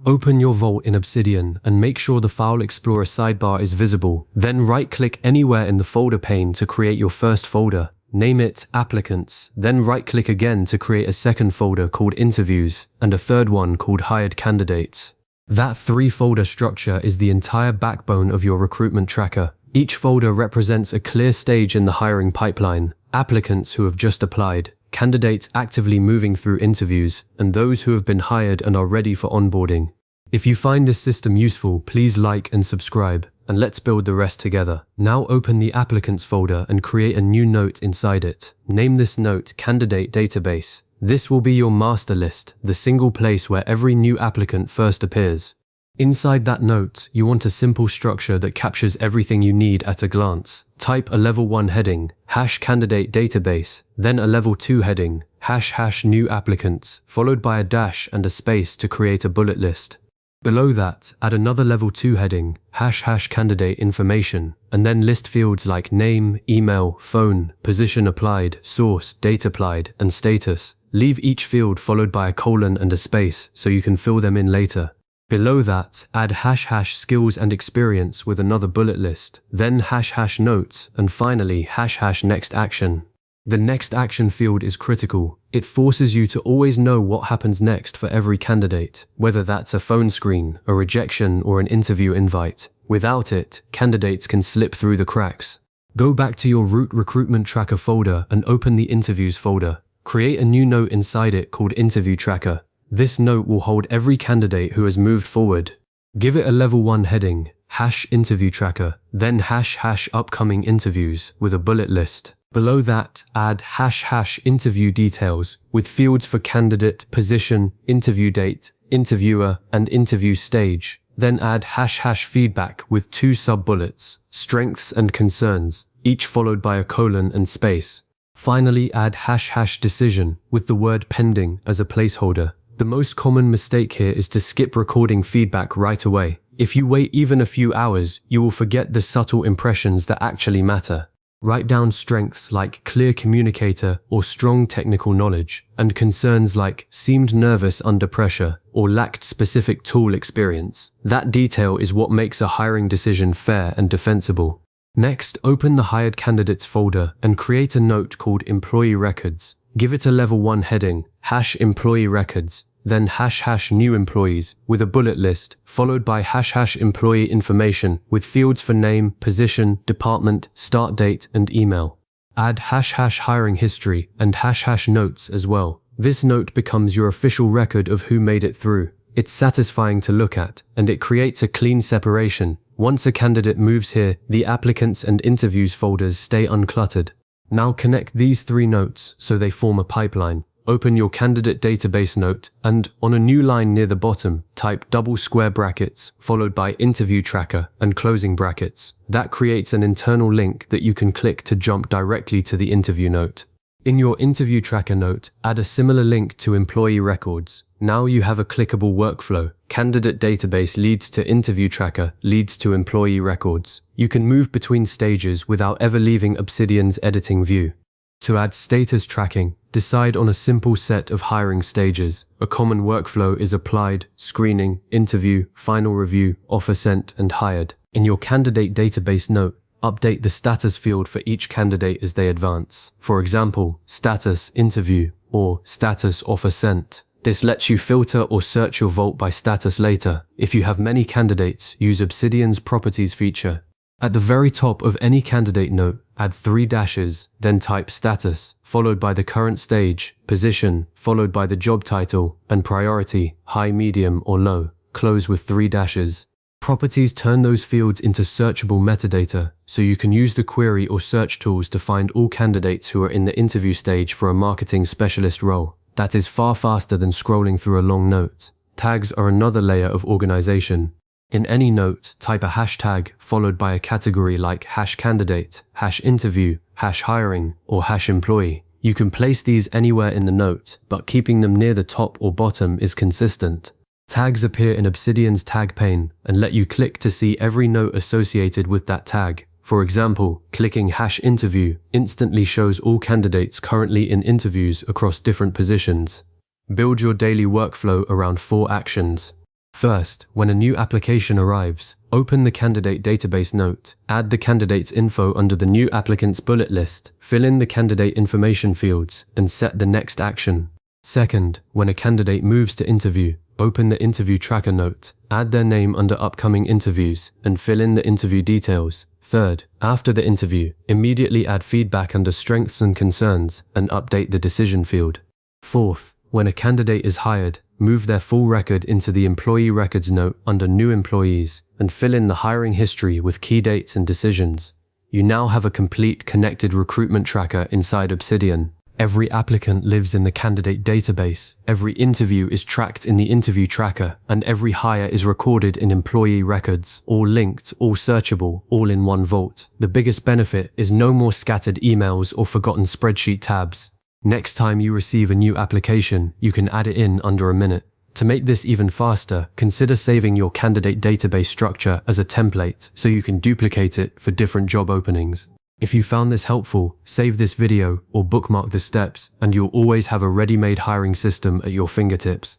Open your Vault in Obsidian and make sure the File Explorer sidebar is visible. Then right-click anywhere in the folder pane to create your first folder. Name it Applicants. Then right-click again to create a second folder called Interviews and a third one called Hired Candidates. That 3-folder structure is the entire backbone of your recruitment tracker. Each folder represents a clear stage in the hiring pipeline: applicants who have just applied, candidates actively moving through interviews, and those who have been hired and are ready for onboarding. If you find this system useful, please like and subscribe, and let's build the rest together. Now open the Applicants folder and create a new note inside it. Name this note Candidate Database. This will be your master list, the single place where every new applicant first appears. Inside that note, you want a simple structure that captures everything you need at a glance. Type a level 1 heading, #candidate database, then a level 2 heading, #new applicants, followed by a dash and a space to create a bullet list. Below that, add another level 2 heading, #candidate information, and then list fields like name, email, phone, position applied, source, date applied, and status. Leave each field followed by a colon and a space so you can fill them in later. Below that, add #skills and experience with another bullet list, then #notes, and finally #next action. The next action field is critical. It forces you to always know what happens next for every candidate, whether that's a phone screen, a rejection, or an interview invite. Without it, candidates can slip through the cracks. Go back to your root recruitment tracker folder and open the interviews folder. Create a new note inside it called Interview Tracker. This note will hold every candidate who has moved forward. Give it a level 1 heading, #interview tracker, then #upcoming interviews with a bullet list. Below that, add #interview details with fields for candidate, position, interview date, interviewer, and interview stage. Then add #feedback with 2 sub-bullets, strengths and concerns, each followed by a colon and space. Finally, add #decision with the word pending as a placeholder. The most common mistake here is to skip recording feedback right away. If you wait even a few hours, you will forget the subtle impressions that actually matter. Write down strengths like clear communicator or strong technical knowledge, and concerns like seemed nervous under pressure or lacked specific tool experience. That detail is what makes a hiring decision fair and defensible. Next, open the Hired Candidates folder and create a note called Employee Records. Give it a level 1 heading, #employee records, then #new employees with a bullet list, followed by #employee information with fields for name, position, department, start date, and email. Add #hiring history and #notes as well. This note becomes your official record of who made it through. It's satisfying to look at, and it creates a clean separation. Once a candidate moves here, the applicants and interviews folders stay uncluttered. Now connect these 3 notes so they form a pipeline. Open your candidate database note and, on a new line near the bottom, type double square brackets followed by interview tracker and closing brackets. That creates an internal link that you can click to jump directly to the interview note. In your interview tracker note, add a similar link to employee records. Now you have a clickable workflow. Candidate database leads to interview tracker, leads to employee records. You can move between stages without ever leaving Obsidian's editing view. To add status tracking, decide on a simple set of hiring stages. A common workflow is applied, screening, interview, final review, offer sent, and hired. In your candidate database note, update the status field for each candidate as they advance. For example, status interview or status offer sent. This lets you filter or search your vault by status later. If you have many candidates, use Obsidian's properties feature. At the very top of any candidate note, add 3 dashes, then type status, followed by the current stage, position, followed by the job title, and priority, high, medium, or low. Close with 3 dashes. Properties turn those fields into searchable metadata, so you can use the query or search tools to find all candidates who are in the interview stage for a marketing specialist role. That is far faster than scrolling through a long note. Tags are another layer of organization. In any note, type a hashtag followed by a category like #candidate, #interview, #hiring, or #employee. You can place these anywhere in the note, but keeping them near the top or bottom is consistent. Tags appear in Obsidian's tag pane and let you click to see every note associated with that tag. For example, clicking #interview instantly shows all candidates currently in interviews across different positions. Build your daily workflow around 4 actions. First, when a new application arrives, open the candidate database note, add the candidate's info under the new applicant's bullet list, fill in the candidate information fields, and set the next action. Second, when a candidate moves to interview, open the interview tracker note, add their name under upcoming interviews, and fill in the interview details. Third, after the interview, immediately add feedback under strengths and concerns, and update the decision field. Fourth, when a candidate is hired, move their full record into the employee records note under new employees, and fill in the hiring history with key dates and decisions. You now have a complete connected recruitment tracker inside Obsidian. Every applicant lives in the candidate database, every interview is tracked in the interview tracker, and every hire is recorded in employee records, all linked, all searchable, all in one vault. The biggest benefit is no more scattered emails or forgotten spreadsheet tabs. Next time you receive a new application, you can add it in under a minute. To make this even faster, consider saving your candidate database structure as a template so you can duplicate it for different job openings. If you found this helpful, save this video or bookmark the steps, and you'll always have a ready-made hiring system at your fingertips.